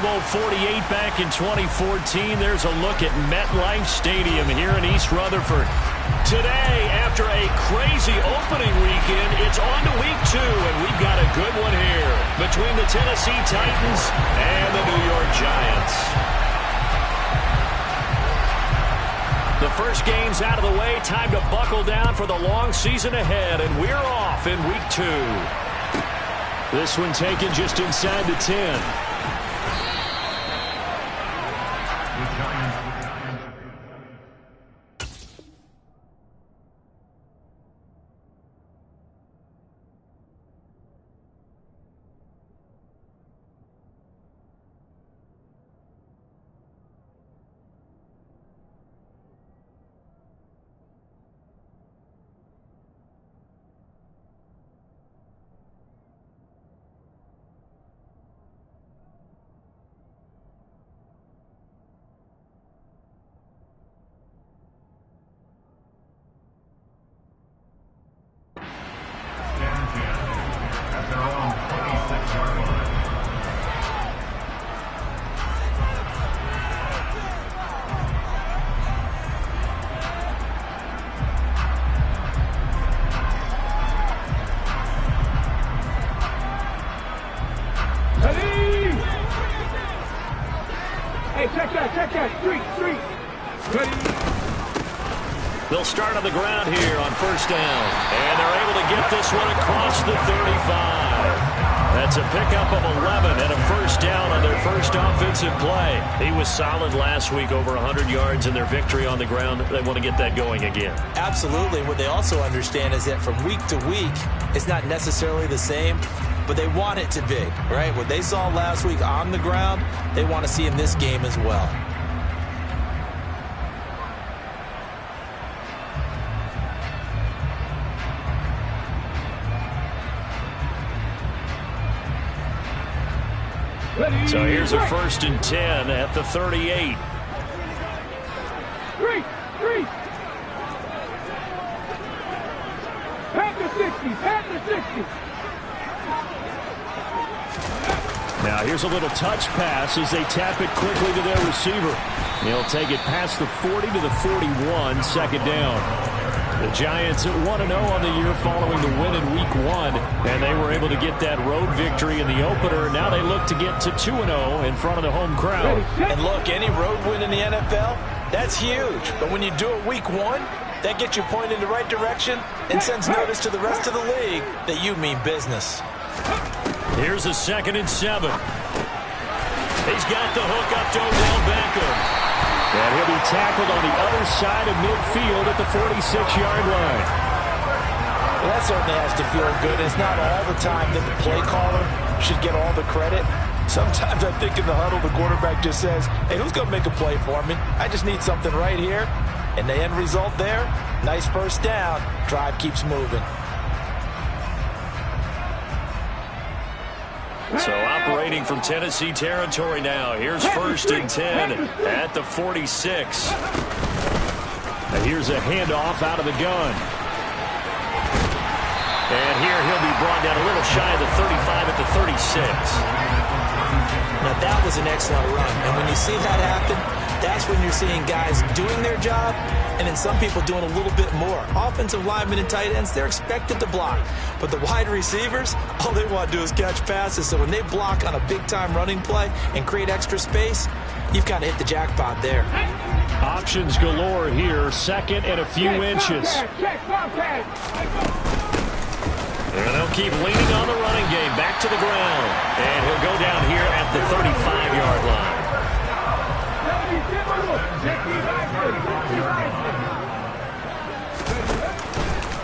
Bowl 48 back in 2014. There's a look at MetLife Stadium here in East Rutherford. Today, after a crazy opening weekend, it's on to week 2, and we've got a good one here between the Tennessee Titans and the New York Giants. The first game's out of the way. Time to buckle down for the long season ahead, and we're off in week 2. This one taken just inside the 10. They'll start on the ground here on first down. And they're able to get this one across the 35. That's a pickup of 11 and a first down on their first offensive play. He was solid last week, over 100 yards in their victory on the ground. They want to get that going again. Absolutely. What they also understand is that from week to week, it's not necessarily the same, but they want it to be, right? What they saw last week on the ground, they want to see in this game as well. So here's a 1st and 10 at the 38. Pat the 60. Now here's a little touch pass as they tap it quickly to their receiver. He'll take it past the 40 to the 41, second down. The Giants at 1-0 on the year following the win in week 1, and they were able to get that road victory in the opener. Now they look to get to 2-0 in front of the home crowd. And look, any road win in the NFL, that's huge. But when you do it week 1, that gets you pointed in the right direction and sends notice to the rest of the league that you mean business. Here's a 2nd and 7. He's got the hook up to Odell Beckham. And he'll be tackled on the other side of midfield at the 46-yard line. Well, that certainly has to feel good. It's not all the time that the play caller should get all the credit. Sometimes I think in the huddle, the quarterback just says, hey, who's going to make a play for me? I just need something right here. And the end result there, nice first down. Drive keeps moving. So operating from Tennessee territory now. Here's 1st and 10 at the 46. And here's a handoff out of the gun. And here he'll be brought down a little shy of the 35 at the 36. Now that was an excellent run. And when you see that happen, that's when you're seeing guys doing their job and then some people doing a little bit more. Offensive linemen and tight ends, they're expected to block. But the wide receivers, all they want to do is catch passes. So when they block on a big-time running play and create extra space, you've got to hit the jackpot there. Options galore here. 2nd and a few inches. And they'll keep leaning on the running game. Back to the ground. And he'll go down here at the 35-yard line.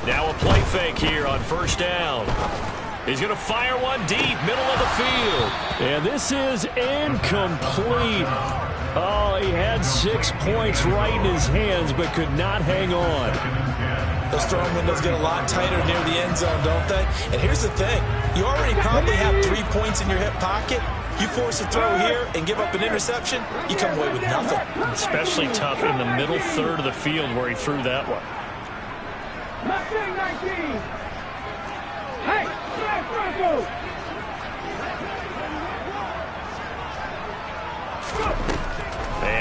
Now a play fake here on first down. He's going to fire one deep, middle of the field. And this is incomplete. Oh, he had 6 points right in his hands, but could not hang on. Those throwing windows get a lot tighter near the end zone, don't they? And here's the thing. You already probably have 3 points in your hip pocket. You force a throw here and give up an interception, you come away with nothing. Especially tough in the middle third of the field where he threw that one. Mustang 19. Hey, Franco.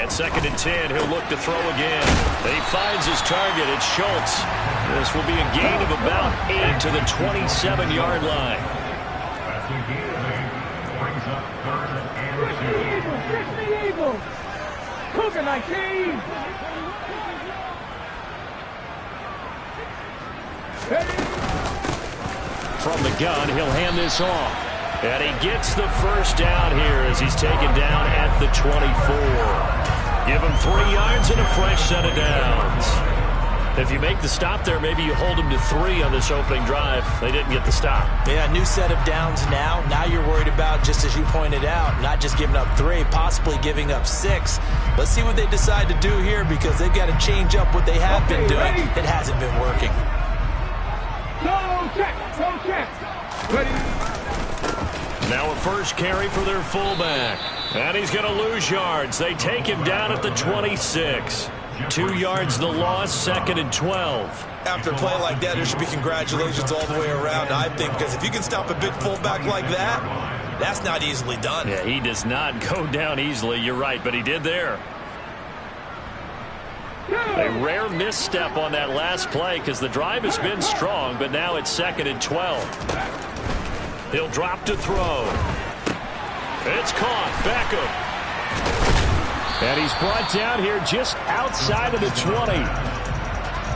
On 2nd and 10, he'll look to throw again. He finds his target. It's Schultz. This will be a gain of about 8 to the 27-yard line. Catch the Eagles! Cougar 19! From the gun, he'll hand this off. And he gets the first down here as he's taken down at the 24. Give him 3 yards and a fresh set of downs. If you make the stop there, maybe you hold him to 3 on this opening drive. They didn't get the stop. Yeah, new set of downs now. Now you're worried about, just as you pointed out, not just giving up 3, possibly giving up 6. Let's see what they decide to do here because they've got to change up what they have been doing. It hasn't been working. Go check! Go check! Ready? Now a first carry for their fullback. And he's going to lose yards. They take him down at the 26. 2 yards the loss, 2nd and 12. After a play like that, there should be congratulations all the way around, I think, because if you can stop a big fullback like that, that's not easily done. Yeah, he does not go down easily. You're right, but he did there. A rare misstep on that last play because the drive has been strong, but now it's 2nd and 12. He'll drop to throw. It's caught. Beckham. And he's brought down here just outside of the 20.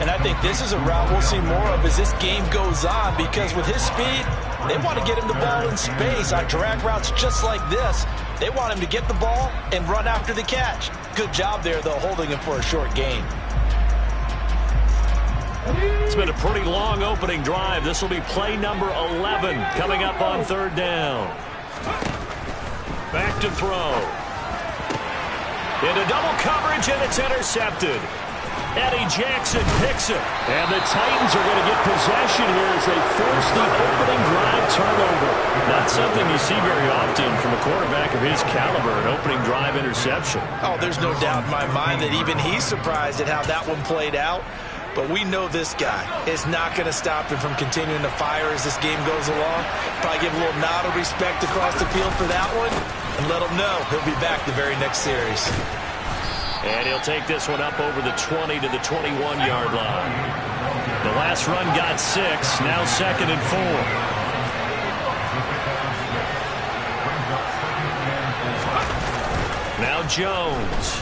And I think this is a route we'll see more of as this game goes on because with his speed, they want to get him the ball in space on drag routes just like this. They want him to get the ball and run after the catch. Good job there, though, holding him for a short gain. It's been a pretty long opening drive. This will be play number 11 coming up on 3rd down. Back to throw. Into double coverage, and it's intercepted. Eddie Jackson picks it. And the Titans are going to get possession here as they force the opening drive turnover. Not something you see very often from a quarterback of his caliber, an opening drive interception. Oh, there's no doubt in my mind that even he's surprised at how that one played out. But we know this guy is not going to stop him from continuing to fire as this game goes along. Probably give a little nod of respect across the field for that one and let him know he'll be back the very next series. And he'll take this one up over the 20 to the 21-yard line. The last run got 6, now 2nd and 4. Now Jones.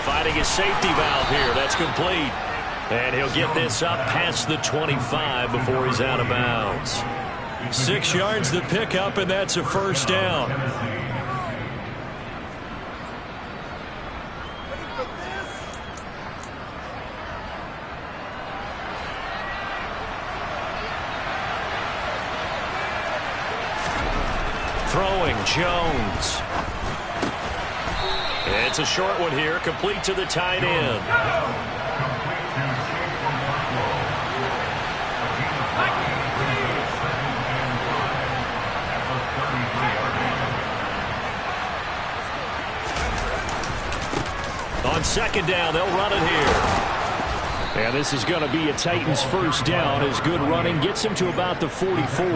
Finding his safety valve here. That's complete. And he'll get this up past the 25 before he's out of bounds. 6 yards the pickup, and that's a first down. Throwing Jones. It's a short one here, complete to the tight end. On 2nd down, they'll run it here. And this is going to be a Titans first down as good running gets him to about the 44.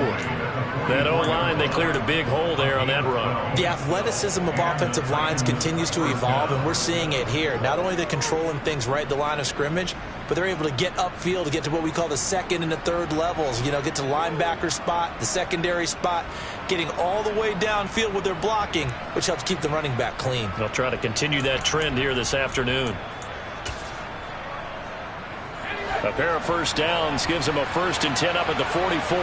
That O-line, they cleared a big hole there on that run. The athleticism of offensive lines continues to evolve, and we're seeing it here. Not only they're controlling things right at the line of scrimmage, but they're able to get upfield to get to what we call the 2nd and the 3rd levels. You know, get to linebacker spot, the secondary spot, getting all the way downfield with their blocking, which helps keep the running back clean. They'll try to continue that trend here this afternoon. A pair of first downs gives him a 1st and 10 up at the 44.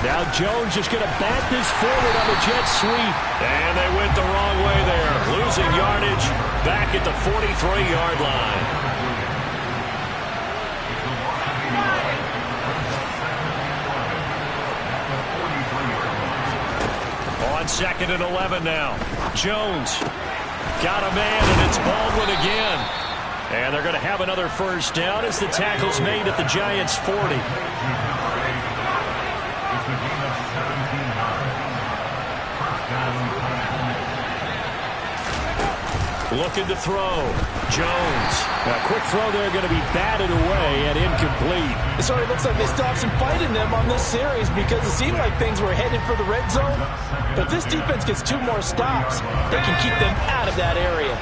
Now Jones just going to bat this forward on the jet sweep. And they went the wrong way there. Losing yardage back at the 43-yard line. On 2nd and 11 now. Jones got a man, and it's Baldwin again. And they're going to have another first down as the tackle's made at the Giants' 40. Looking to throw. Jones. A quick throw there going to be batted away and incomplete. It sort of looks like they stopped some fight in them on this series because it seemed like things were headed for the red zone. But if this defense gets 2 more stops, they can keep them out of that area.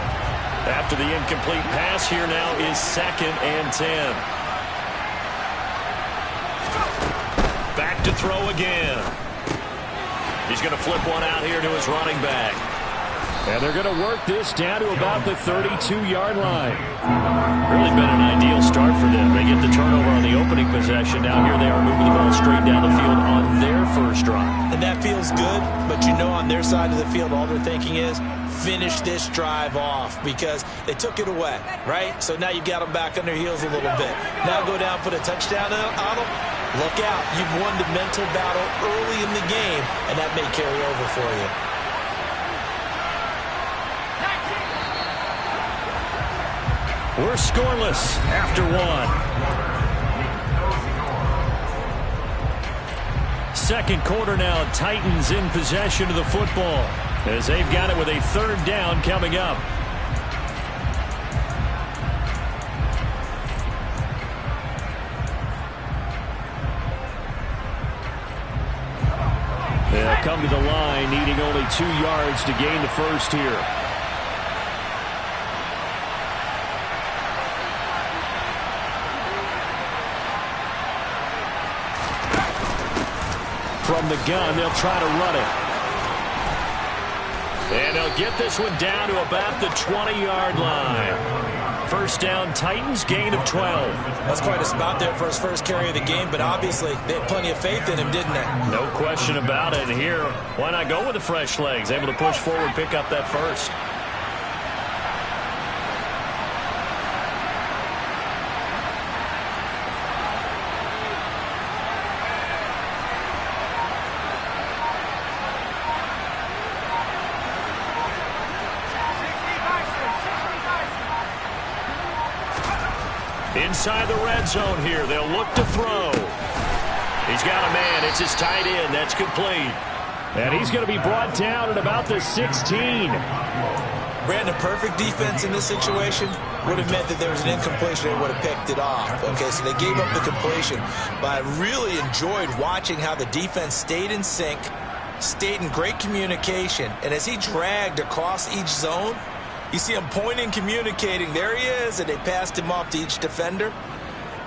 After the incomplete pass, here now is 2nd and 10. Back to throw again. He's going to flip one out here to his running back. And they're going to work this down to about the 32-yard line. Really been an ideal start for them. They get the turnover on the opening possession. Now here they are moving the ball straight down the field on their first drive. And that feels good, but you know on their side of the field all they're thinking is finish this drive off because they took it away, right? So now you've got them back on their heels a little bit. Now go down, put a touchdown on them. Look out. You've won the mental battle early in the game, and that may carry over for you. We're scoreless after 1. Second quarter now, Titans in possession of the football as they've got it with a 3rd down coming up. They'll come to the line, needing only 2 yards to gain the first here. From the gun, they'll try to run it. And they'll get this one down to about the 20-yard line. First down, Titans, gain of 12. That's quite a spot there for his first carry of the game, but obviously they had plenty of faith in him, didn't they? No question about it. And here, why not go with the fresh legs? Able to push forward, pick up that first. Inside the red zone here. They'll look to throw. He's got a man. It's his tight end. That's complete. And he's going to be brought down at about the 16. Brandon, perfect defense in this situation would have meant that there was an incompletion. They would have picked it off. Okay, so they gave up the completion. But I really enjoyed watching how the defense stayed in sync, stayed in great communication. And as he dragged across each zone, you see him pointing, communicating. There he is, and they passed him off to each defender.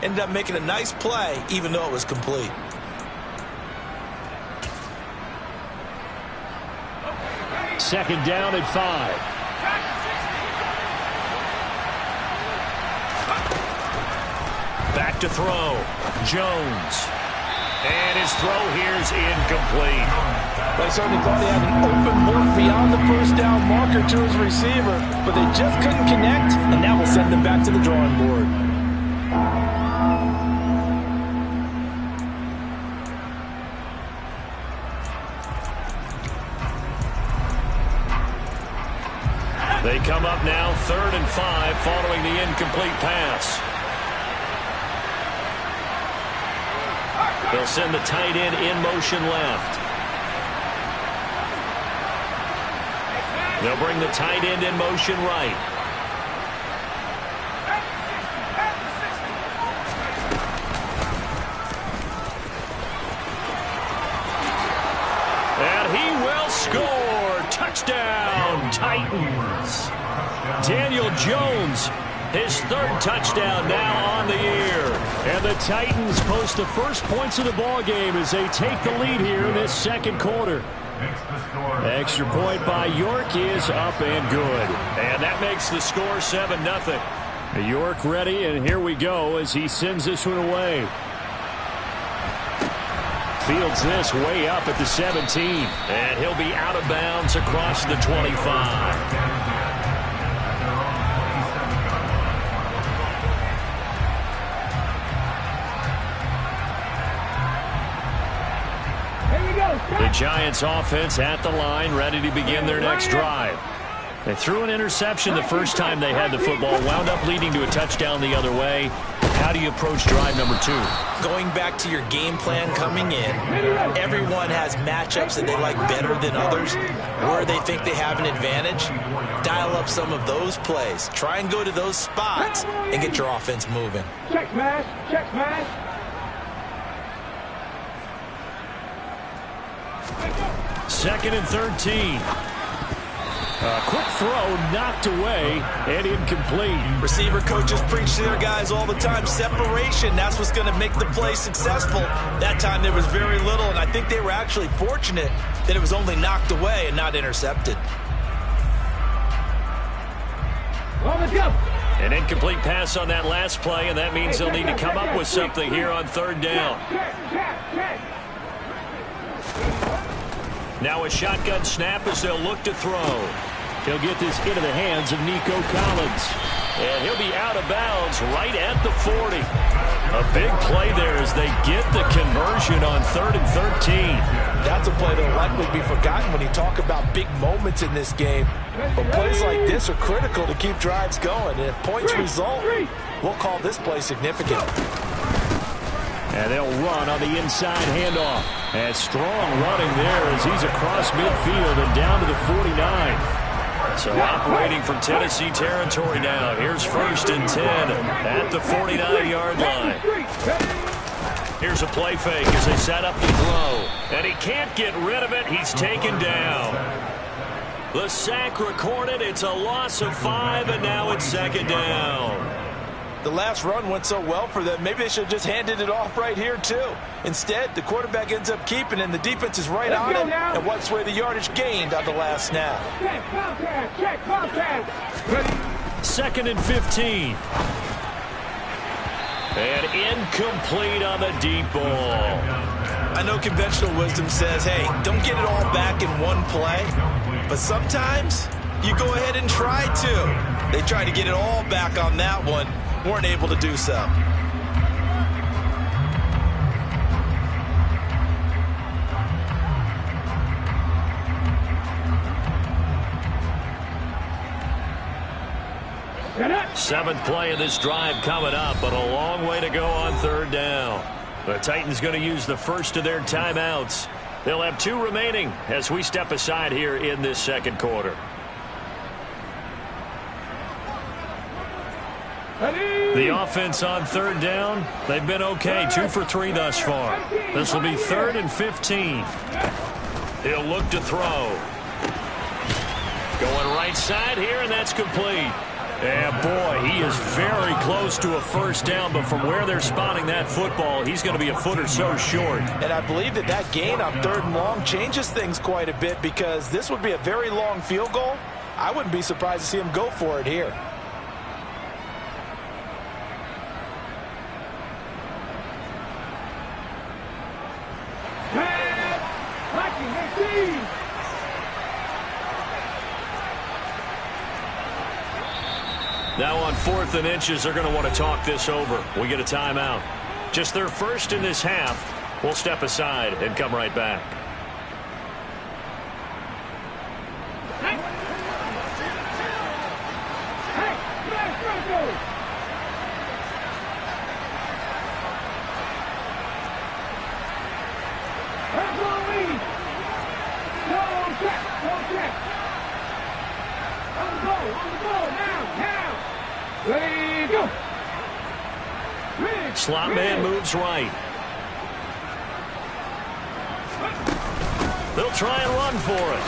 Ended up making a nice play, even though it was complete. Second down at 5. Back to throw. Jones. And his throw here is incomplete. They certainly thought he had an open look beyond the first down marker to his receiver, but they just couldn't connect, and that will send them back to the drawing board. They come up now 3rd and 5 following the incomplete pass. They'll send the tight end in motion left. They'll bring the tight end in motion right. And he will score. Touchdown, Titans. Daniel Jones, his 3rd touchdown now on the year. And the Titans post the first points of the ball game as they take the lead here in this second quarter. Extra point by York is up and good. And that makes the score 7-0. York ready, and here we go as he sends this one away. Fields this way up at the 17. And he'll be out of bounds across the 25. The Giants offense at the line, ready to begin their next drive. They threw an interception the first time they had the football, wound up leading to a touchdown the other way. How do you approach drive number 2? Going back to your game plan coming in, everyone has matchups that they like better than others, where they think they have an advantage. Dial up some of those plays. Try and go to those spots and get your offense moving. Check smash, check smash. Second and 13. A quick throw knocked away and incomplete. Receiver coaches preach to their guys all the time. Separation, that's what's going to make the play successful. That time there was very little, and I think they were actually fortunate that it was only knocked away and not intercepted. On the jump. An incomplete pass on that last play, and that means they'll need to come up with something here on third down. Now a shotgun snap as they'll look to throw. He'll get this into the hands of Nico Collins. And he'll be out of bounds right at the 40. A big play there as they get the conversion on 3rd and 13. That's a play that will likely be forgotten when you talk about big moments in this game. But plays like this are critical to keep drives going. And if points result, we'll call this play significant. And they'll run on the inside handoff. And strong running there as he's across midfield and down to the 49. So operating from Tennessee territory now. Here's 1st and 10 at the 49-yard line. Here's a play fake as they set up the throw. And he can't get rid of it. He's taken down. The sack recorded. It's a loss of 5, and now it's 2nd down. The last run went so well for them, maybe they should have just handed it off right here, too. Instead, the quarterback ends up keeping it, and the defense is right on him and wipes away the yardage gained on the last snap. Check, contact. 2nd and 15. And incomplete on the deep ball. I know conventional wisdom says, hey, don't get it all back in one play. But sometimes you go ahead and try to. They tried to get it all back on that one. Weren't able to do so. Seventh play of this drive coming up, but a long way to go on 3rd down. The Titans going to use the first of their timeouts. They'll have 2 remaining as we step aside here in this 2nd quarter. The offense on 3rd down, they've been okay. 2 for 3 thus far. This will be 3rd and 15. He'll look to throw. Going right side here, and that's complete. And boy, he is very close to a 1st down, but from where they're spotting that football, he's going to be a foot or so short. And I believe that gain on 3rd and long changes things quite a bit, because this would be a very long field goal. I wouldn't be surprised to see him go for it here. Now on 4th and inches, they're going to want to talk this over. We get a timeout. Just their first in this half. We'll step aside and come right back. Slot man moves right. They'll try and run for it.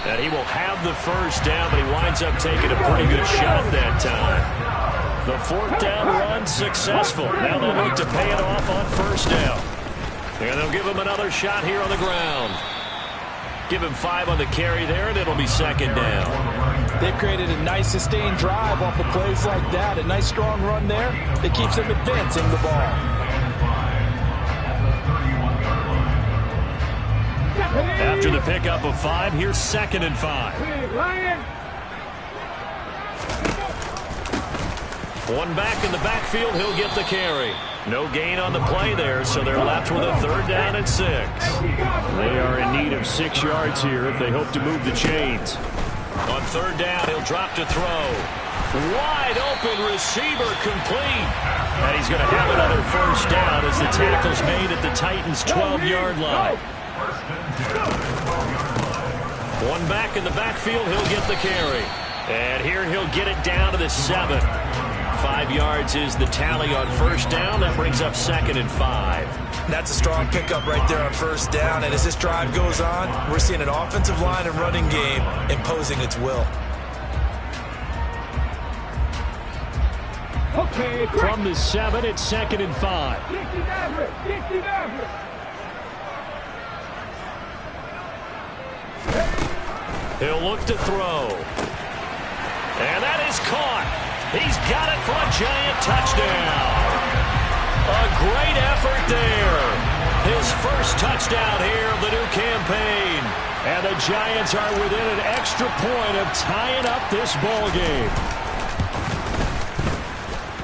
And he will have the 1st down, but he winds up taking a pretty good shot that time. The 4th down run successful. Now they'll look to pay it off on 1st down. And they'll give him another shot here on the ground. Give him 5 on the carry there, and it'll be 2nd down. They've created a nice sustained drive off of plays like that. A nice strong run there that keeps them advancing the ball. After the pickup of 5, here's 2nd and 5. One back in the backfield, he'll get the carry. No gain on the play there, so they're left with a 3rd down and 6. They are in need of 6 yards here if they hope to move the chains. On third down, he'll drop to throw. Wide open receiver complete. And he's going to have another first down as the tackle's made at the Titans' 12-yard line. One back in the backfield, he'll get the carry. And here he'll get it down to the 7. 5 yards is the tally on first down. That brings up 2nd and 5. That's a strong pickup right there on first down. And as this drive goes on, we're seeing an offensive line and running game imposing its will. Okay, from the 7, it's 2nd and 5. 60 average. He'll look to throw. And that is caught. He's got it for a giant touchdown. A great effort there. His first touchdown here of the new campaign. And the Giants are within an extra point of tying up this ball game.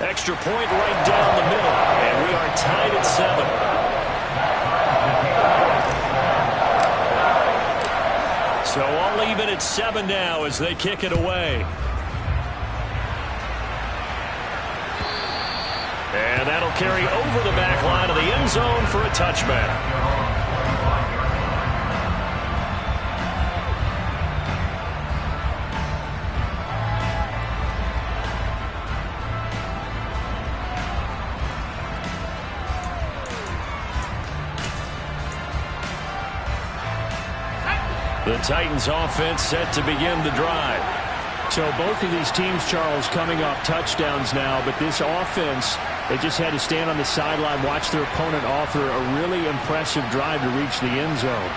Extra point right down the middle. And we are tied at 7. So all even at 7 now as they kick it away. And that'll carry over the back line of the end zone for a touchback. The Titans offense set to begin the drive. So both of these teams, Charles, coming off touchdowns now, but this offense, they just had to stand on the sideline, watch their opponent author a really impressive drive to reach the end zone.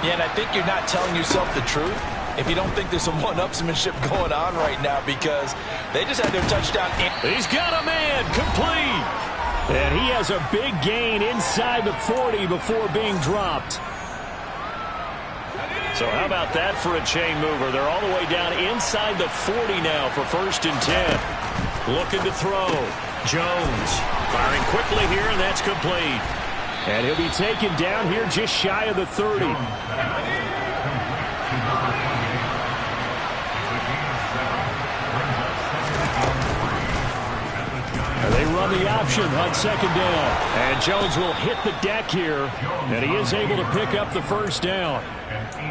Yeah, and I think you're not telling yourself the truth if you don't think there's some one-upsmanship going on right now, because they just had their touchdown. He's got a man, complete. And he has a big gain inside the 40 before being dropped. So how about that for a chain mover? They're all the way down inside the 40 now for 1st and 10. Looking to throw. Jones firing quickly here, and that's complete. And he'll be taken down here just shy of the 30. And they run the option on 2nd down. And Jones will hit the deck here, and he is able to pick up the first down.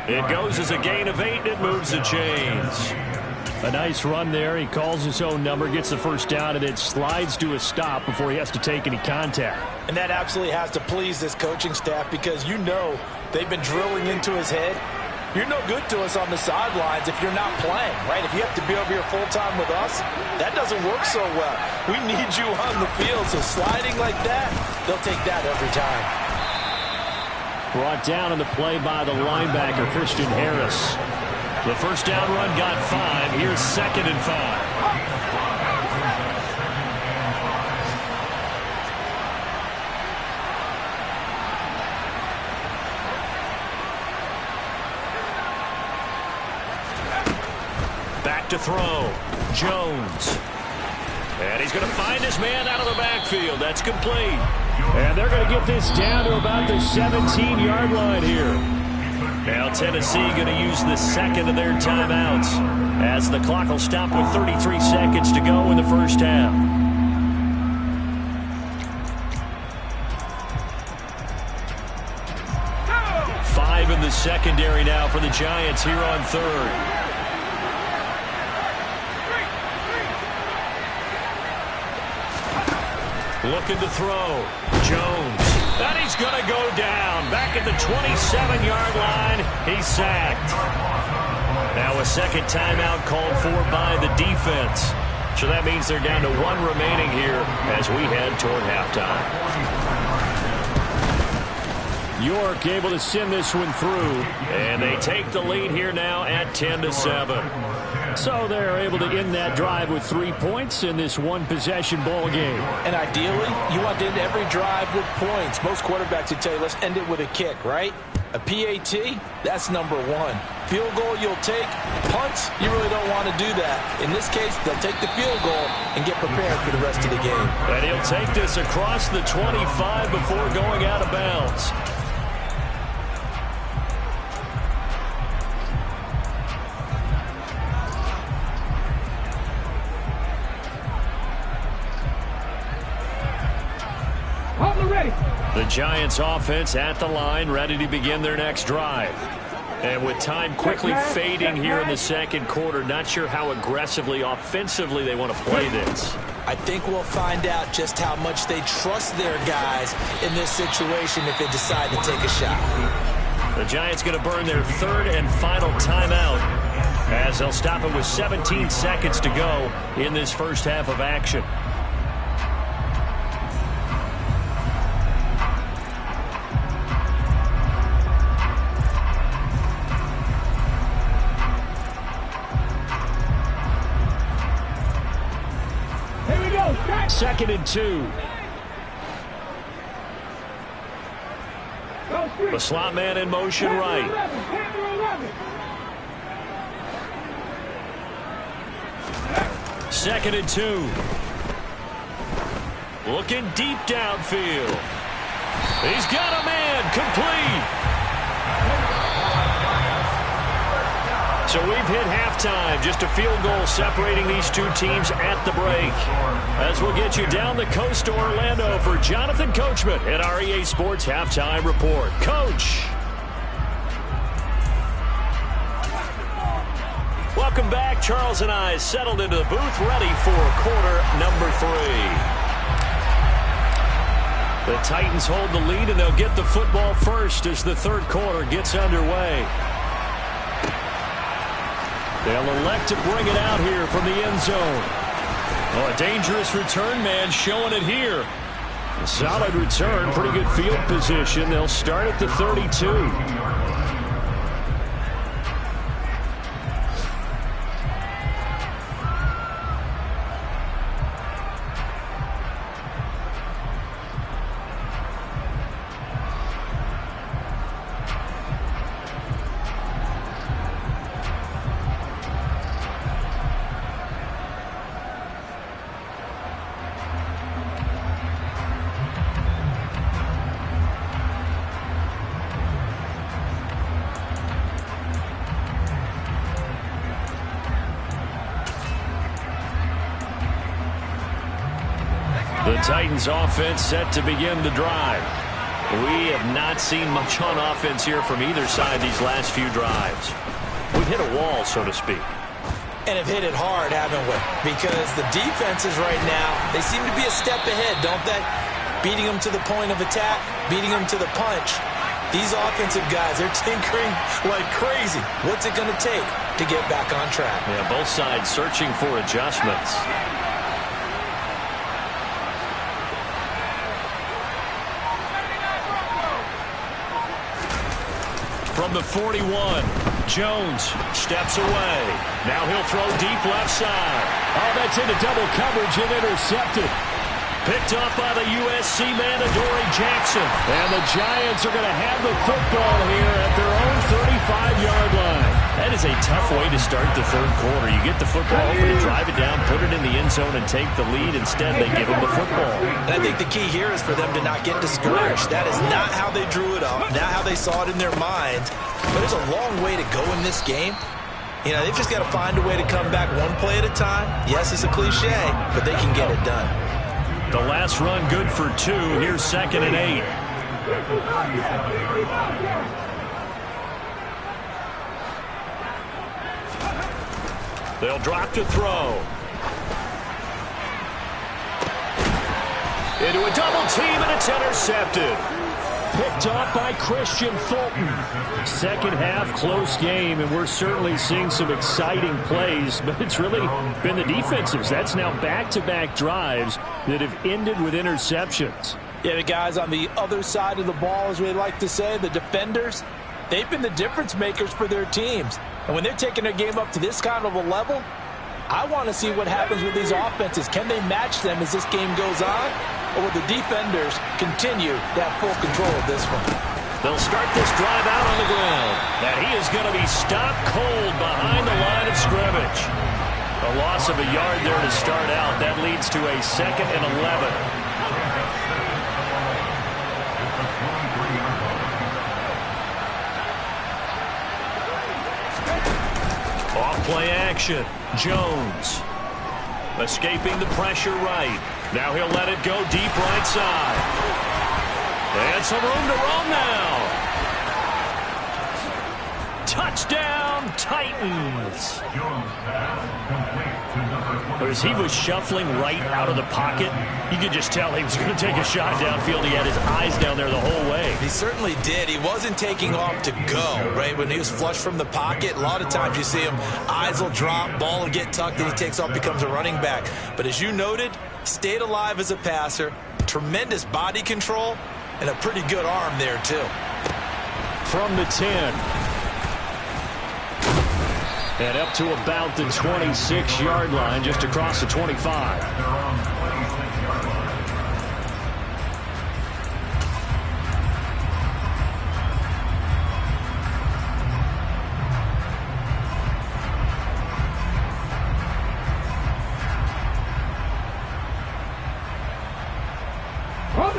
It goes as a gain of 8, and it moves the chains. A nice run there. He calls his own number, gets the first down, and it slides to a stop before he has to take any contact. And that absolutely has to please this coaching staff, because you know they've been drilling into his head. You're no good to us on the sidelines if you're not playing, right? If you have to be over here full-time with us, that doesn't work so well. We need you on the field, so sliding like that, they'll take that every time. Brought down in the play by the linebacker, Christian Harris. The first down run got 5. Here's 2nd and 5. Back to throw. Jones. And he's going to find his man out of the backfield. That's complete. And they're going to get this down to about the 17-yard line here. Now Tennessee going to use the 2nd of their timeouts as the clock will stop with 33 seconds to go in the first half. Five in the secondary now for the Giants here on 3rd. Looking to throw. Jones. And he's going to go down. Back at the 27-yard line. He's sacked. Now a second timeout called for by the defense. So that means they're down to 1 remaining here as we head toward halftime. York able to send this one through. And they take the lead here now at 10-7. So they're able to end that drive with 3 points in this one-possession ball game. And ideally, you want to end every drive with points. Most quarterbacks would tell you, let's end it with a kick, right? A PAT, that's number 1. Field goal you'll take. Punts, you really don't want to do that. In this case, they'll take the field goal and get prepared for the rest of the game. And he'll take this across the 25 before going out of bounds. The Giants offense at the line, ready to begin their next drive. And with time quickly fading here in the second quarter, not sure how aggressively, offensively they want to play this. I think we'll find out just how much they trust their guys in this situation if they decide to take a shot. The Giants going to burn their third and final timeout as they'll stop it with 17 seconds to go in this first half of action. Second and 2. The slot man in motion right. Second and 2. Looking deep downfield. He's got a man complete. So we've hit halftime. Just a field goal separating these two teams at the break. As we'll get you down the coast to Orlando for Jonathan Coachman at our EA Sports Halftime Report. Coach. Welcome back. Charles and I settled into the booth, ready for quarter number 3. The Titans hold the lead, and they'll get the football first as the third quarter gets underway. They'll elect to bring it out here from the end zone. Oh, a dangerous return man showing it here. A solid return, pretty good field position. They'll start at the 32. The Titans offense set to begin the drive. We have not seen much on offense here from either side these last few drives. We've hit a wall, so to speak. And have hit it hard, haven't we? Because the defenses right now, they seem to be a step ahead, don't they? Beating them to the point of attack, beating them to the punch. These offensive guys, they're tinkering like crazy. What's it going to take to get back on track? Yeah, both sides searching for adjustments. From the 41, Jones steps away. Now he'll throw deep left side. Oh, that's into double coverage and intercepted. Picked off by the USC man, Adoree Jackson. And the Giants are going to have the football here at their own 35-yard line. That is a tough way to start the third quarter. You get the football open and drive it down, put it in the end zone, and take the lead. Instead, they give them the football. And I think the key here is for them to not get discouraged. That is not how they drew it up, not how they saw it in their minds. But there's a long way to go in this game. You know, they've just got to find a way to come back one play at a time. Yes, it's a cliche, but they can get it done. The last run good for 2. Here's 2nd and 8. They'll drop to throw. Into a double team, and it's intercepted. Picked off by Christian Fulton. Second half, close game, and we're certainly seeing some exciting plays, but it's really been the defensives. That's now back-to-back drives that have ended with interceptions. Yeah, the guys on the other side of the ball, as we like to say, the defenders, they've been the difference makers for their teams. And when they're taking their game up to this kind of a level, I want to see what happens with these offenses. Can they match them as this game goes on? Or will the defenders continue to have full control of this one? They'll start this drive out on the ground. And he is going to be stopped cold behind the line of scrimmage. A loss of a yard there to start out. That leads to a 2nd and 11. Off-play action. Jones escaping the pressure right. Now he'll let it go deep right side. And some room to run now. Touchdown, Titans. As he was shuffling right out of the pocket, you could just tell he was going to take a shot downfield. He had his eyes down there the whole way. He certainly did. He wasn't taking off to go, right? When he was flush from the pocket, a lot of times you see him, eyes will drop, ball will get tucked, and he takes off, becomes a running back. But as you noted, stayed alive as a passer, tremendous body control, and a pretty good arm there, too. From the 10. And up to about the 26-yard line, just across the 25.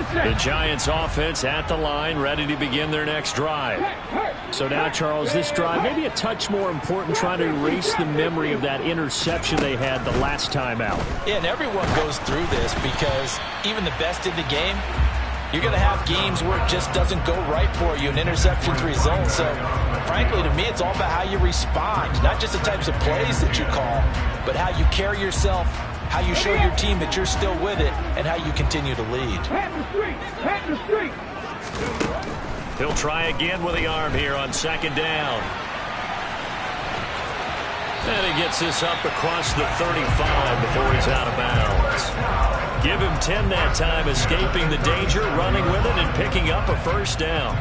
The Giants offense at the line, ready to begin their next drive. So now, Charles, this drive maybe a touch more important, trying to erase the memory of that interception they had the last time out. Yeah, and everyone goes through this because even the best in the game, you're going to have games where it just doesn't go right for you, and interceptions result. So, frankly, to me, it's all about how you respond, not just the types of plays that you call, but how you carry yourself, how you show your team that you're still with it, and how you continue to lead. He'll try again with the arm here on second down. And he gets this up across the 35 before he's out of bounds. Give him 10 that time, escaping the danger, running with it, and picking up a first down.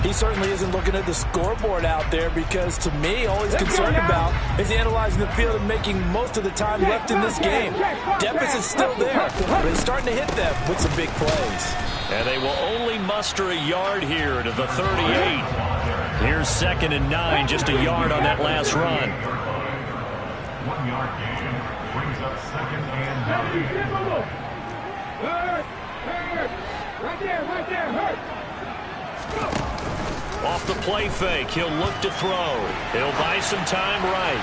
He certainly isn't looking at the scoreboard out there because, to me, all he's concerned about is analyzing the field and making most of the time left in this game. Deficit's still there, but he's starting to hit them with some big plays. And they will only muster a yard here to the 38. Here's 2nd and 9, just a yard on that last run. 1 yard gain brings up 2nd and 9. Right there, hurt. Off the play fake, he'll look to throw. He'll buy some time right.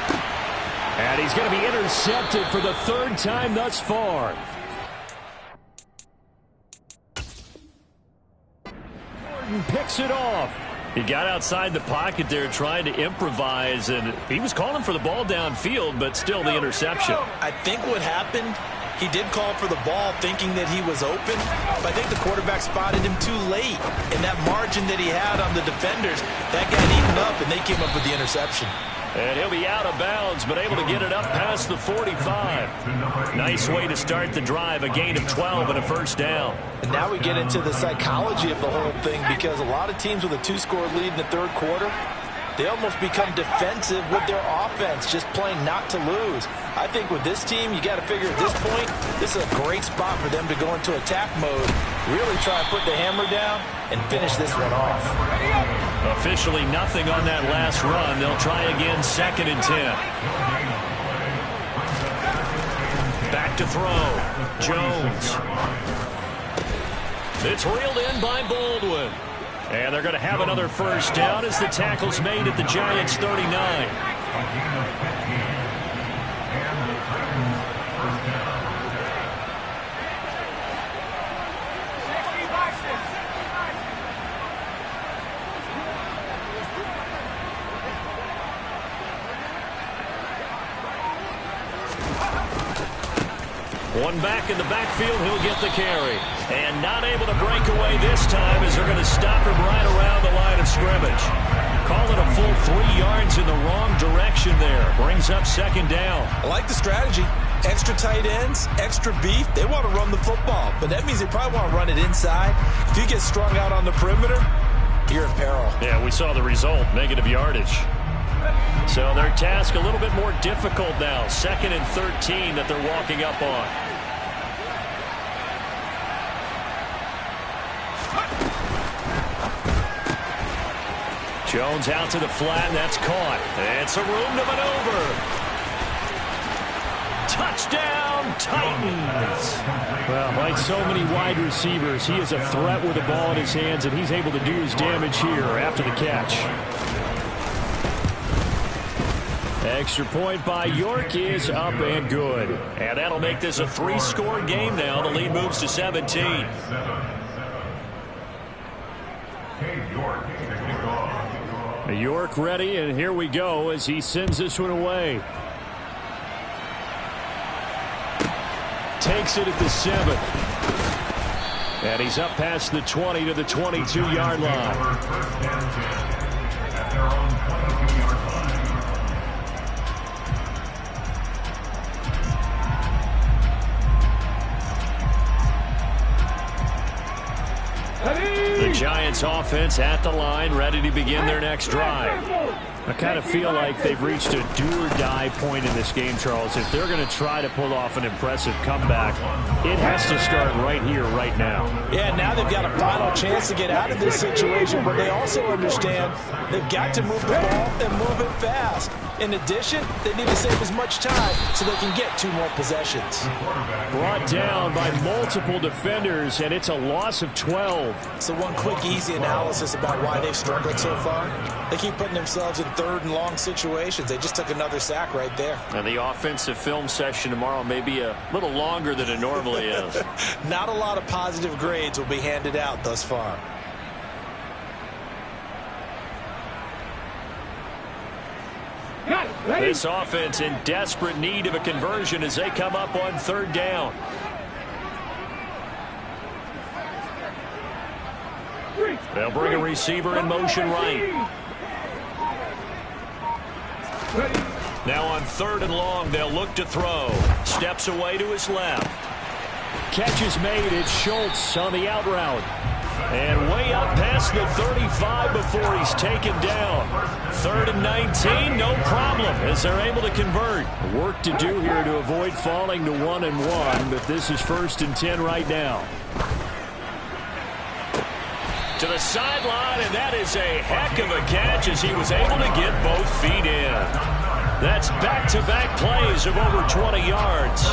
And he's going to be intercepted for the 3rd time thus far. Jordan picks it off. He got outside the pocket there trying to improvise, and he was calling for the ball downfield, but still the interception. I think what happened, he did call for the ball thinking that he was open, but I think the quarterback spotted him too late. And that margin that he had on the defenders, that got eaten up, and they came up with the interception. And he'll be out of bounds, but able to get it up past the 45. Nice way to start the drive, a gain of 12 and a first down. And now we get into the psychology of the whole thing, because a lot of teams with a 2-score lead in the 3rd quarter, they almost become defensive with their offense, just playing not to lose. I think with this team, you got to figure at this point, this is a great spot for them to go into attack mode, really try and put the hammer down and finish this one off. Officially nothing on that last run. They'll try again, 2nd and 10. Back to throw. Jones. It's reeled in by Baldwin. And they're going to have another first down as the tackle's made at the Giants' 39. One back in the backfield, he'll get the carry. And not able to break away this time as they're going to stop him right around the line of scrimmage. Call it a full 3 yards in the wrong direction there. Brings up 2nd down. I like the strategy. Extra tight ends, extra beef. They want to run the football, but that means they probably want to run it inside. If you get strung out on the perimeter, you're in peril. Yeah, we saw the result, negative yardage. So their task a little bit more difficult now. 2nd and 13 that they're walking up on. Jones out to the flat, and that's caught. It's a room to maneuver. Touchdown, Titans. Well, like so many wide receivers, he is a threat with the ball in his hands, and he's able to do his damage here after the catch. Extra point by York is up and good. And that'll make this a 3-score game now. The lead moves to 17. York ready, and here we go as he sends this one away. Takes it at the 7. And he's up past the 20 to the 22-yard line. The Giants offense at the line, ready to begin their next drive. I kind of feel like they've reached a do-or-die point in this game, Charles. If they're going to try to pull off an impressive comeback, it has to start right here, right now. Yeah, now they've got a final chance to get out of this situation, but they also understand they've got to move the ball and move it fast. In addition, they need to save as much time so they can get 2 more possessions. Brought down by multiple defenders, and it's a loss of 12. So one quick, easy analysis about why they've struggled so far. They keep putting themselves in 3rd and long situations. They just took another sack right there. And the offensive film session tomorrow may be a little longer than it normally is. Not a lot of positive grades will be handed out thus far. This offense in desperate need of a conversion as they come up on 3rd down. They'll bring a receiver in motion right. Now on 3rd and long, they'll look to throw. Steps away to his left. Catch is made. It's Schultz on the out route. And way up past the 35 before he's taken down. 3rd and 19, no problem as they're able to convert. Work to do here to avoid falling to 1-1, but this is 1st and 10 right now. To the sideline, and that is a heck of a catch as he was able to get both feet in. That's back-to-back plays of over 20 yards.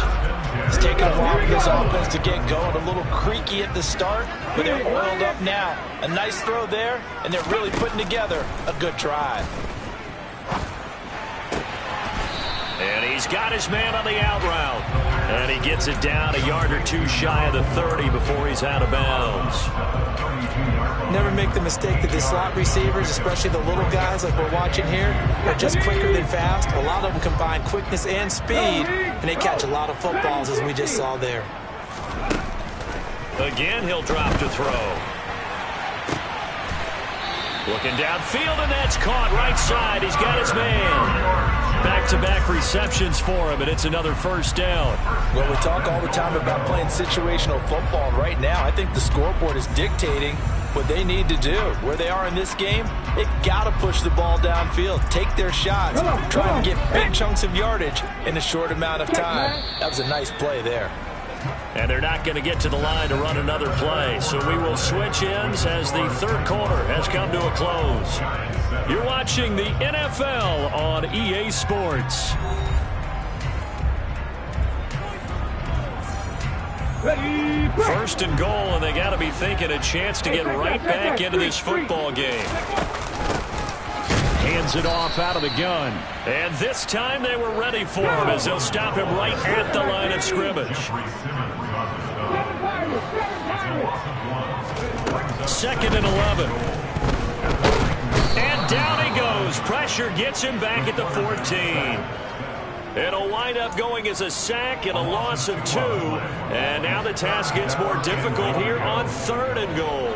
It's taken a while for this offense to get going. A little creaky at the start, but they're oiled up now. A nice throw there, and they're really putting together a good drive. And he's got his man on the out route. And he gets it down a yard or 2 shy of the 30 before he's out of bounds. Never make the mistake that the slot receivers, especially the little guys like we're watching here, are just quicker than fast. A lot of them combine quickness and speed, and they catch a lot of footballs, as we just saw there. Again, he'll drop to throw. Looking downfield, and that's caught right side. He's got his man. Back-to-back receptions for him, and it's another 1st down. Well, we talk all the time about playing situational football. Right now, I think the scoreboard is dictating what they need to do. Where they are in this game, they've got to push the ball downfield, take their shots, try and get big chunks of yardage in a short amount of time. That was a nice play there. And they're not going to get to the line to run another play, so we will switch ends as the 3rd quarter has come to a close. You're watching the NFL on EA Sports. First and goal, and they got to be thinking a chance to get right back into this football game. Hands it off out of the gun. And this time they were ready for him as they'll stop him right at the line of scrimmage. 2nd and 11. And down he goes. Pressure gets him back at the 14. It'll wind up going as a sack and a loss of 2. And now the task gets more difficult here on 3rd and goal.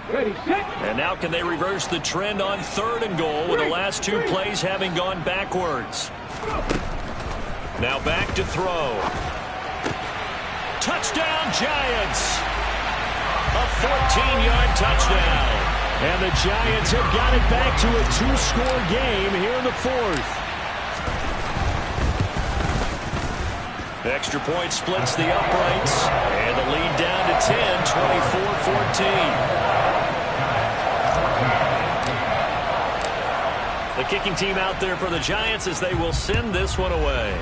And now can they reverse the trend on 3rd and goal with the last 2 plays having gone backwards. Now back to throw. Touchdown Giants! A 14-yard touchdown. And the Giants have got it back to a 2-score game here in the 4th. Extra point splits the uprights. And the lead down to 10, 24-14. The kicking team out there for the Giants as they will send this one away.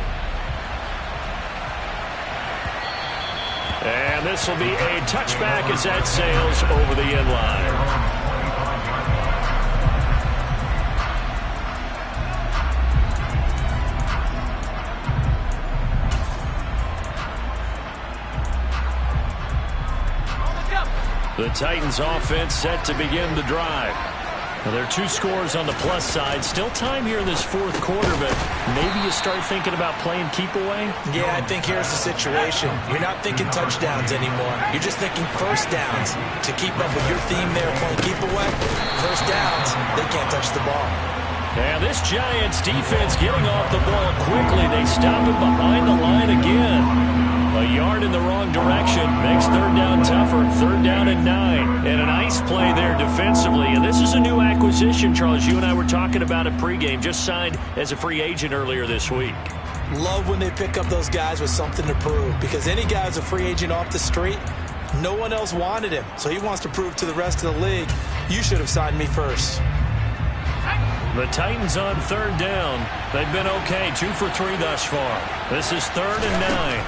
And this will be a touchback as that sails over the end line. Titans offense set to begin the drive. Well, there are 2 scores on the plus side. Still time here in this fourth quarter, but maybe you start thinking about playing keep away? Yeah, I think here's the situation. You're not thinking touchdowns anymore. You're just thinking first downs. To keep up with your theme there, playing keep away, first downs, they can't touch the ball. And this Giants defense getting off the ball quickly. They stop him behind the line again. A yard in the wrong direction makes third down tougher. Third down and 9. And a nice play there defensively. And this is a new acquisition, Charles. You and I were talking about it pregame. Just signed as a free agent earlier this week. Love when they pick up those guys with something to prove. Because any guy who's a free agent off the street, no one else wanted him. So he wants to prove to the rest of the league, you should have signed me first. The Titans on third down. They've been okay. 2 for 3 thus far. This is third and 9.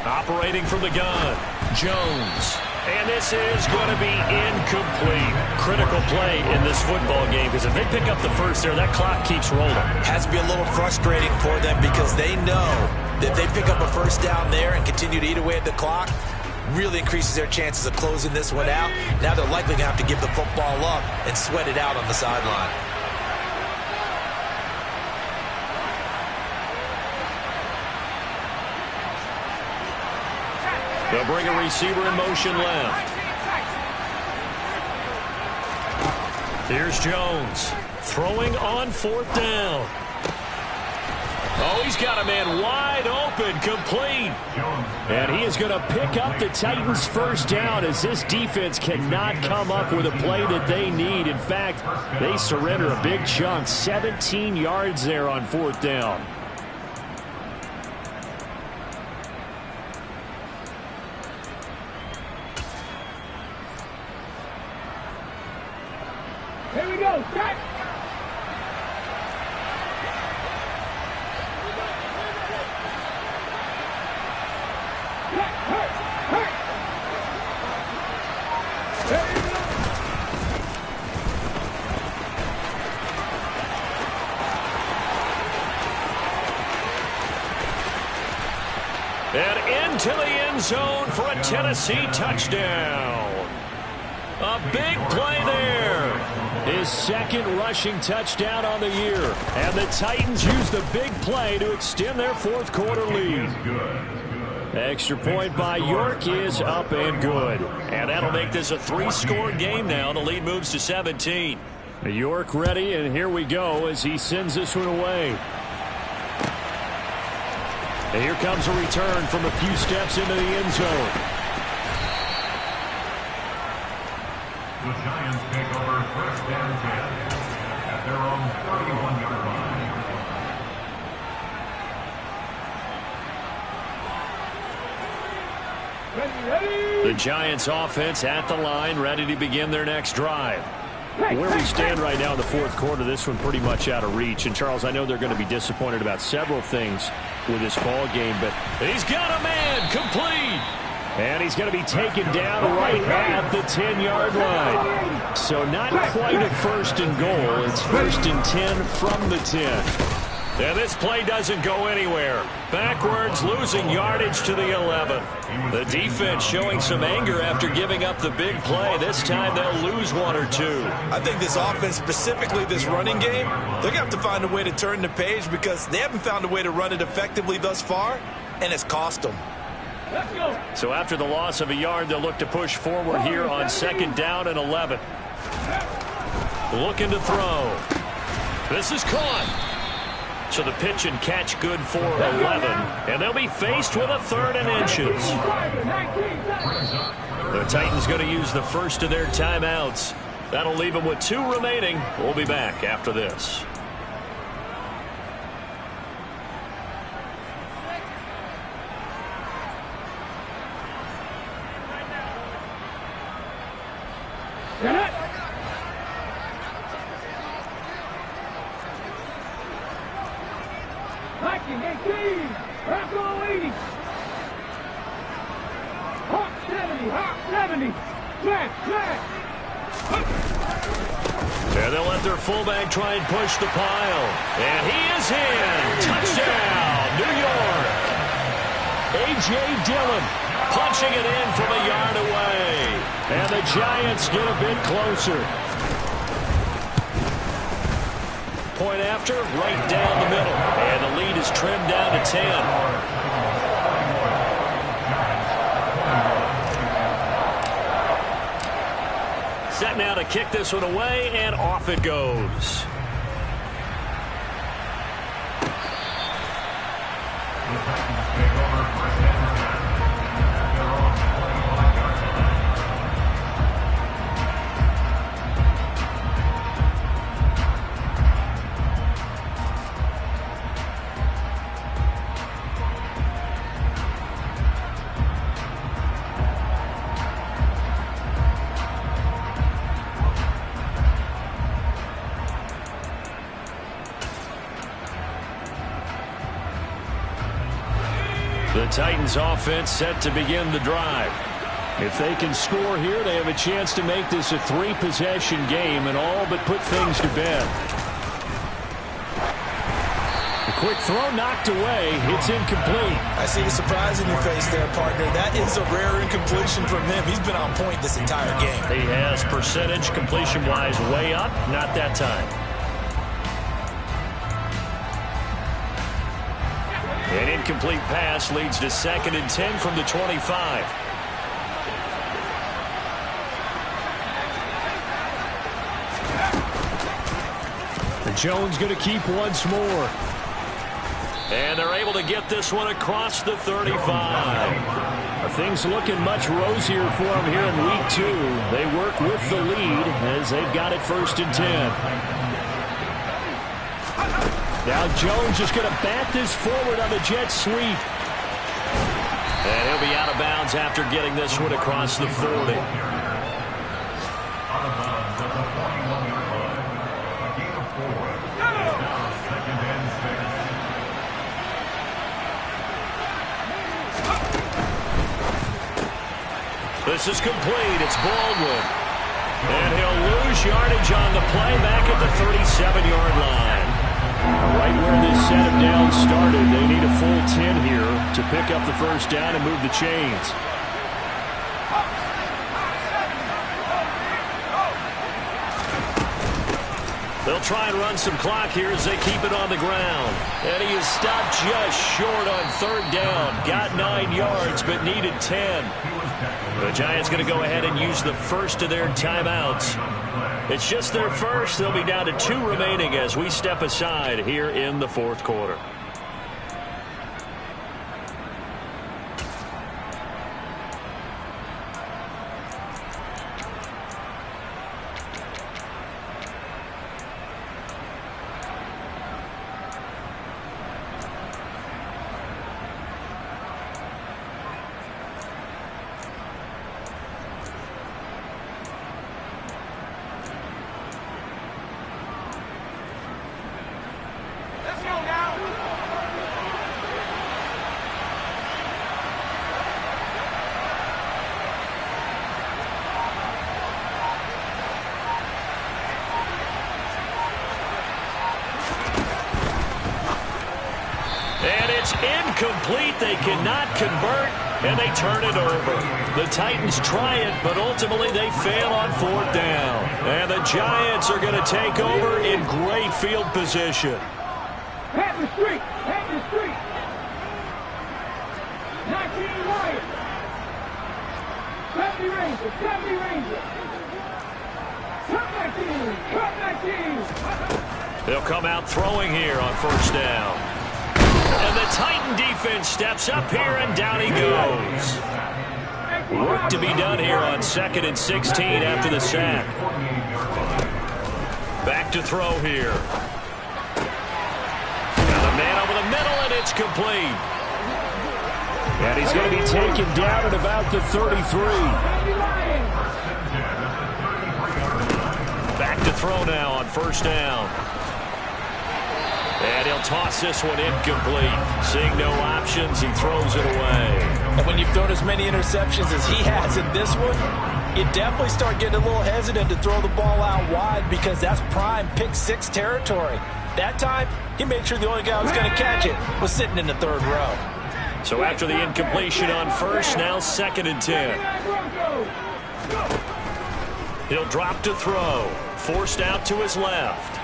Operating from the gun, Jones. And this is going to be incomplete. Critical play in this football game, because if they pick up the first there, that clock keeps rolling. Has to be a little frustrating for them, because they know that if they pick up a first down there and continue to eat away at the clock, really increases their chances of closing this one out. Now they're likely going to have to give the football up and sweat it out on the sideline. They'll bring a receiver in motion left. Here's Jones throwing on fourth down. Oh, he's got a man wide open, complete. And he is going to pick up the Titans' first down, as this defense cannot come up with a play that they need. In fact, they surrender a big chunk, 17 yards there on fourth down. Here we go, set! And into the end zone for a Tennessee touchdown. A big play there. His second rushing touchdown on the year. And the Titans use the big play to extend their fourth quarter lead. Extra point by York is up and good. And that'll make this a 3-score game now. The lead moves to 17. York ready, and here we go as he sends this one away. And here comes a return from a few steps into the end zone. The Giants take over first and 10 at their own 31-yard line. Ready? The Giants offense at the line, ready to begin their next drive. Where we stand right now in the fourth quarter, this one pretty much out of reach. And, Charles, I know they're going to be disappointed about several things with this ball game, but he's got a man complete. And he's going to be taken down right at the 10-yard line. So not quite a first and goal. It's first and 10 from the 10. And this play doesn't go anywhere. Backwards, losing yardage to the 11. The defense showing some anger after giving up the big play. This time they'll lose 1 or 2. I think this offense, specifically this running game, they're going to have to find a way to turn the page, because they haven't found a way to run it effectively thus far, and it's cost them. Let's go. So after the loss of a yard, they'll look to push forward here on second down and 11. Looking to throw. This is caught. So the pitch and catch good for 11. And they'll be faced with a 3rd and inches. The Titans going to use the first of their timeouts. That'll leave them with 2 remaining. We'll be back after this. Viking 18, Bronco 80. Hawk 70, Hawk 70. Flat. And they'll let their fullback try and push the pile. And he is in. Touchdown, New York. A.J. Dillon punching it in from a yard away. And the Giants get a bit closer. Point after, right down the middle. And the lead is trimmed down to 10. Set now to kick this one away, and off it goes. The Titans offense set to begin the drive. If they can score here, they have a chance to make this a 3-possession game and all but put things to bed. A quick throw knocked away. It's incomplete. I see the surprise in your face there, partner. That is a rare incompletion from him. He's been on point this entire game. He has percentage completion-wise way up. Not that time. An incomplete pass leads to 2nd and 10 from the 25. Jones going to keep once more. And they're able to get this one across the 35. Things looking much rosier for them here in week 2. They work with the lead as they've got it 1st and 10. Now Jones just going to bat this forward on the jet sweep. And he'll be out of bounds after getting this one across the 40. Out of bounds at the 41-yard line. A gain of 4. Now 2nd and 6. This is complete. It's Baldwin. And he'll lose yardage on the play back at the 37-yard line. Right where this set him down started, they need a full 10 here to pick up the 1st down and move the chains. They'll try and run some clock here as they keep it on the ground. And he is stopped just short on 3rd down. Got 9 yards, but needed 10. The Giants going to go ahead and use the first of their timeouts. It's just their first. They'll be down to 2 remaining as we step aside here in the 4th quarter. Incomplete. They cannot convert, and they turn it over. The Titans try it, but ultimately they fail on 4th down. And the Giants are going to take over in great field position. Pat the street. Pat the street. 19 Lions. 70 Rangers. 70 Rangers. Cut back in. Cut back in. They'll come out throwing here on 1st down. And the Titan defense steps up here, and down he goes. Work to be done here on 2nd and 16 after the sack. Back to throw here. Got a man over the middle, and it's complete. And he's going to be taken down at about the 33. Back to throw now on 1st down. And he'll toss this one incomplete. Seeing no options, he throws it away. And when you've thrown as many interceptions as he has in this one, you definitely start getting a little hesitant to throw the ball out wide because that's prime pick 6 territory. That time, he made sure the only guy who was going to catch it was sitting in the 3rd row. So after the incompletion on first, now 2nd and 10. He'll drop to throw. Forced out to his left.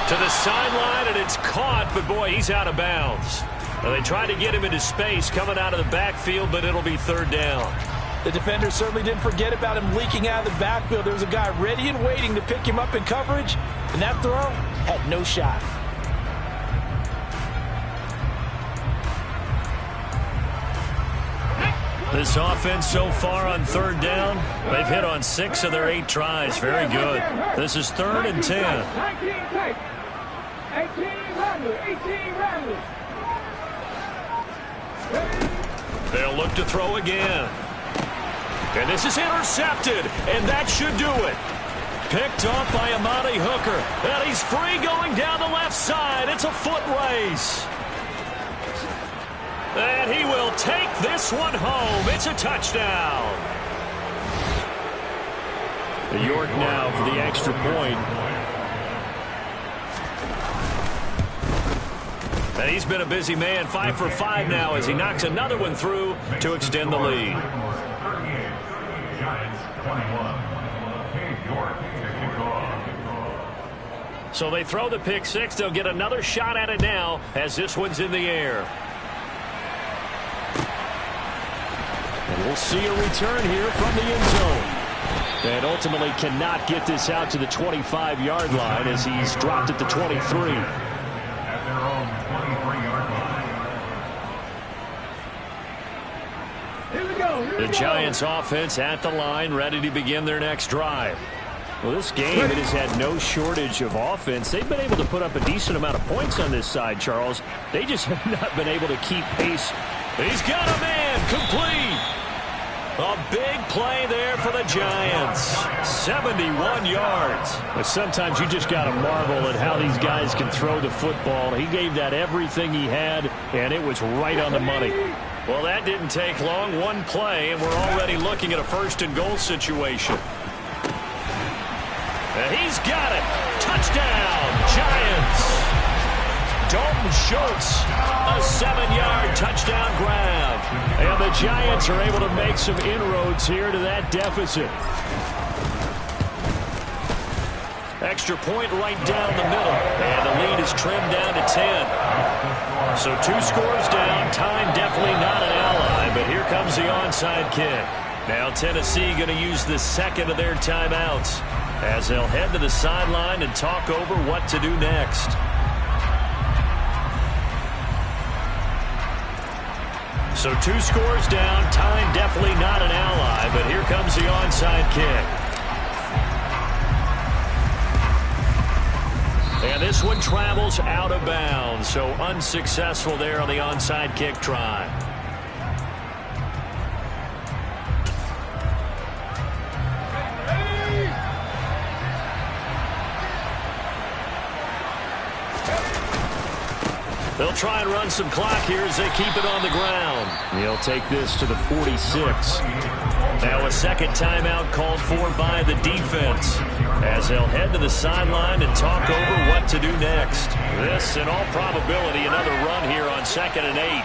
To the sideline, and it's caught, but boy, he's out of bounds. Now, they tried to get him into space coming out of the backfield, but it'll be 3rd down. The defender certainly didn't forget about him leaking out of the backfield. There was a guy ready and waiting to pick him up in coverage, and that throw had no shot. This offense so far on 3rd down, they've hit on 6 of their 8 tries. Very good. This is 3rd and 10. 19 take. 18 Ramblers. 18 Ramblers. They'll look to throw again. And this is intercepted, and that should do it. Picked off by Amani Hooker. And he's free going down the left side. It's a foot race. And he will take this one home. It's a touchdown. York now for the extra point. And he's been a busy man, 5 for 5 now as he knocks another one through to extend the lead. So they throw the pick 6. They'll get another shot at it now as this one's in the air. And we'll see a return here from the end zone. And ultimately cannot get this out to the 25-yard line as he's dropped at the 23. At their own 23-yard line. Here we go. The Giants offense at the line, ready to begin their next drive. Well, this game, it has had no shortage of offense. They've been able to put up a decent amount of points on this side, Charles. They just have not been able to keep pace. He's got a man, complete. A big play there for the Giants. 71 yards. But sometimes you just got to marvel at how these guys can throw the football. He gave that everything he had, and it was right on the money. Well, that didn't take long. One play, and we're already looking at a 1st and goal situation. And he's got it. Touchdown, Giants. Dalton Schultz, a 7-yard touchdown grab. And the Giants are able to make some inroads here to that deficit. Extra point right down the middle. And the lead is trimmed down to 10. So 2 scores down. Time definitely not an ally, but here comes the onside kick. Now Tennessee going to use the 2nd of their timeouts as they'll head to the sideline and talk over what to do next. So 2 scores down. Time definitely not an ally, but here comes the onside kick. And this one travels out of bounds, so unsuccessful there on the onside kick try. They'll try and run some clock here as they keep it on the ground. He'll take this to the 46. Now a 2nd timeout called for by the defense as they'll head to the sideline and talk over what to do next. This, in all probability, another run here on 2nd and 8.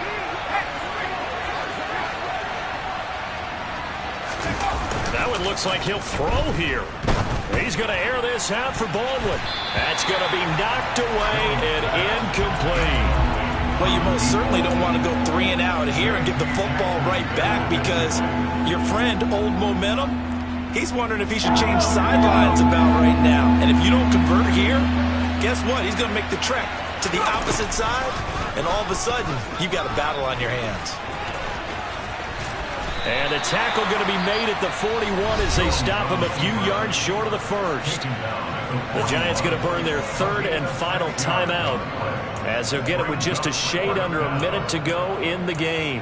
That one looks like he'll throw here. He's going to air this out for Baldwin. That's going to be knocked away and incomplete. Well, you most certainly don't want to go 3 and out here and get the football right back because your friend, Old Momentum, he's wondering if he should change sidelines about right now. And if you don't convert here, guess what? He's going to make the trek to the opposite side, and all of a sudden, you've got a battle on your hands. And a tackle going to be made at the 41 as they stop him a few yards short of the 1st. The Giants going to burn their 3rd and final timeout as they'll get it with just a shade under a minute to go in the game.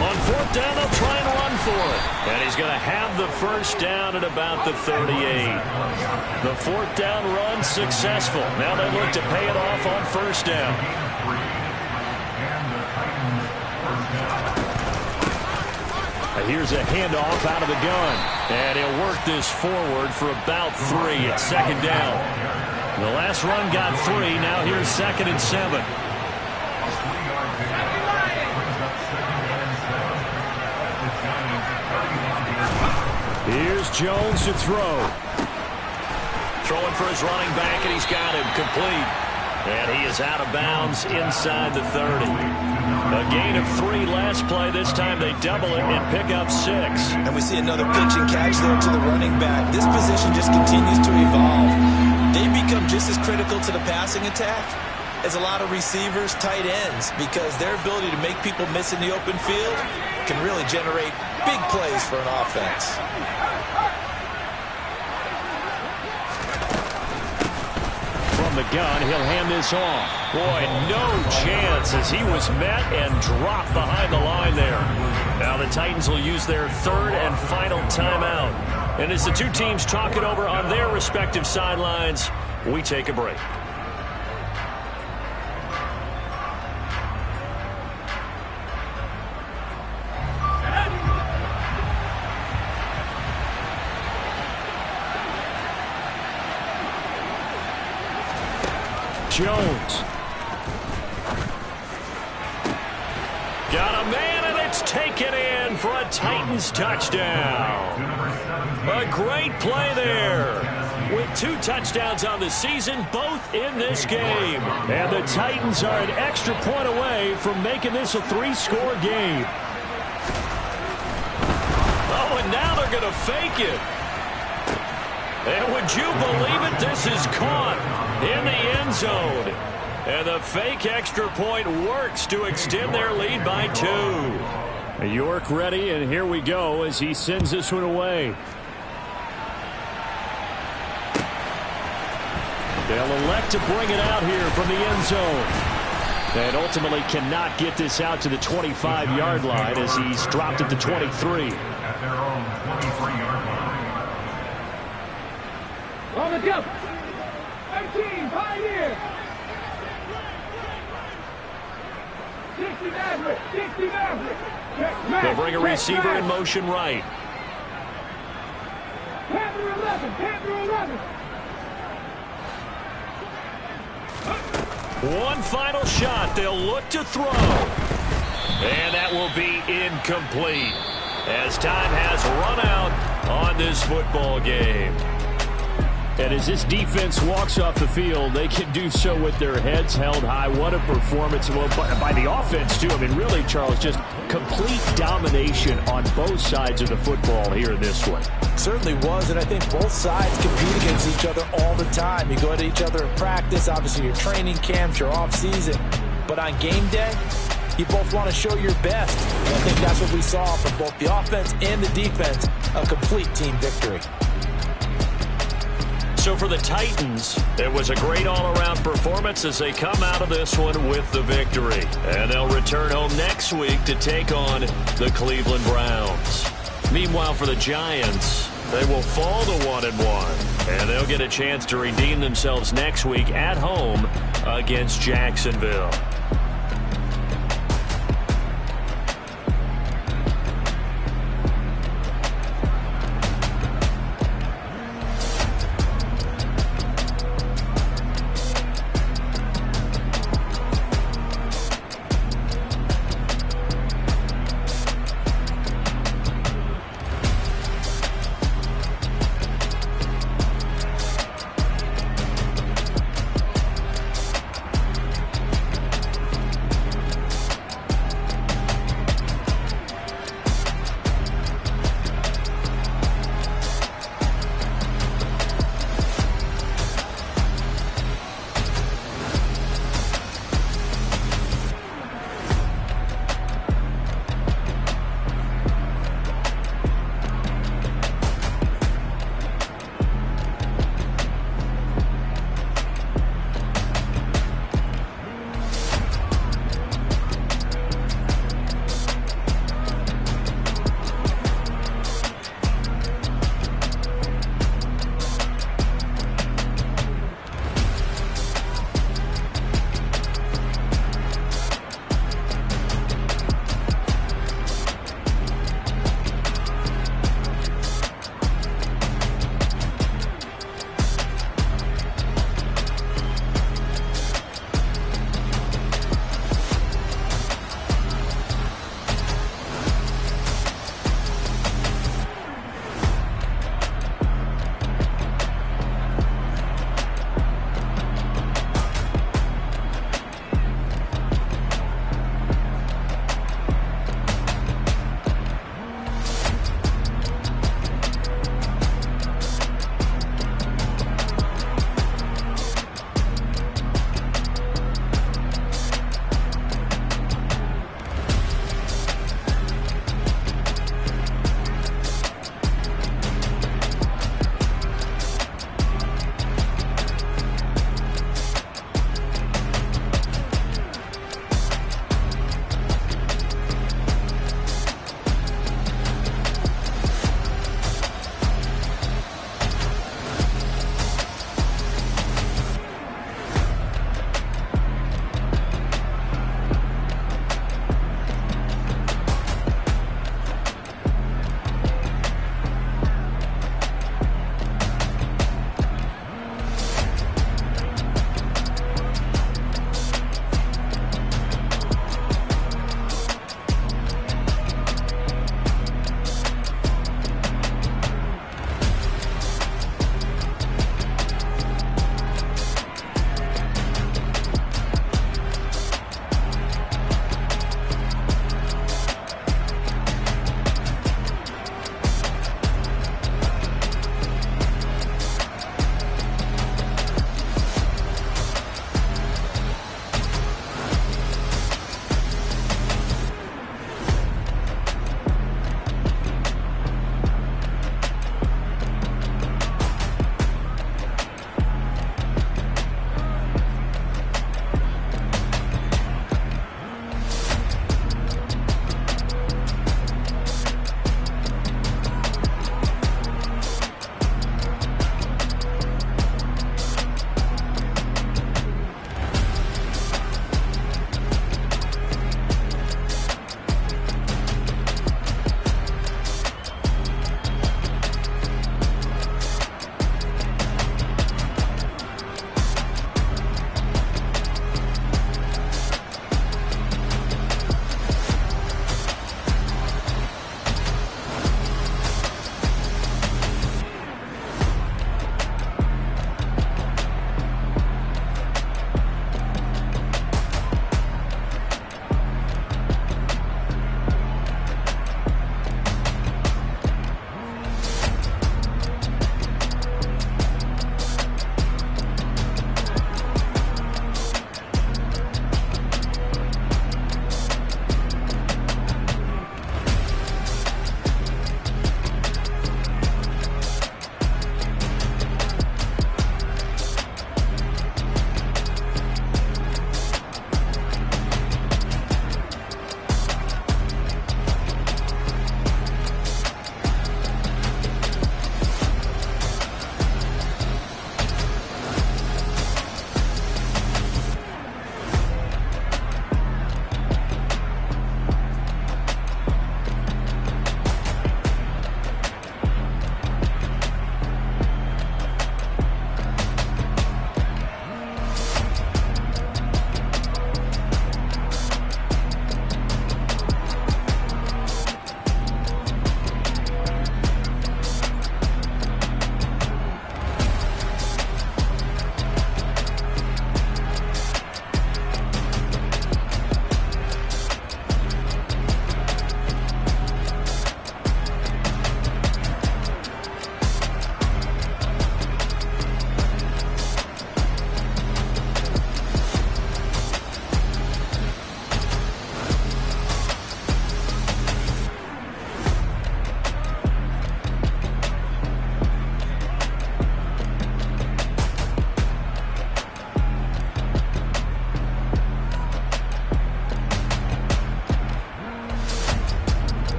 On 4th down, they'll try and run for it. And he's going to have the first down at about the 38. The fourth down run successful. Now they look to pay it off on first down. Here's a handoff out of the gun. And he'll work this forward for about 3 at second down. The last run got 3. Now here's 2nd and 7. Here's Jones to throw. Throwing for his running back, and he's got him complete. And he is out of bounds inside the 30. A gain of 3 last play. This time they double it and pick up 6. And we see another pitch and catch there to the running back. This position just continues to evolve. They become just as critical to the passing attack as a lot of receivers, tight ends, because their ability to make people miss in the open field can really generate big plays for an offense. From the gun, he'll hand this off. Boy, no chance as he was met and dropped behind the line there. Now the Titans will use their 3rd and final timeout. And as the two teams talk it over on their respective sidelines, we take a break. Jones. Got a man, and it's taken in for a Titans touchdown. A great play there. With 2 touchdowns on the season, both in this game. And the Titans are an extra point away from making this a 3-score game. Oh, and now they're going to fake it. And would you believe it? This is caught in the end zone. And the fake extra point works to extend their lead by 2. York ready, and here we go as he sends this one away. They'll elect to bring it out here from the end zone. And ultimately cannot get this out to the 25-yard line as he's dropped at the 23. At their own 23-yard line. On the jump. 13, Pioneer. 60 Maverick. 60 Maverick. They'll bring a receiver in motion right. Panther 11. Panther 11. One final shot. They'll look to throw. And that will be incomplete as time has run out on this football game. And as this defense walks off the field, they can do so with their heads held high. What a performance by the offense, too. I mean, really, Charles, just complete domination on both sides of the football here in this one. Certainly was, and I think both sides compete against each other all the time. You go at each other in practice, obviously your training camps, your off-season. But on game day, you both want to show your best. And I think that's what we saw from both the offense and the defense, a complete team victory. So for the Titans, it was a great all-around performance as they come out of this one with the victory. And they'll return home next week to take on the Cleveland Browns. Meanwhile, for the Giants, they will fall to 1-1. And they'll get a chance to redeem themselves next week at home against Jacksonville.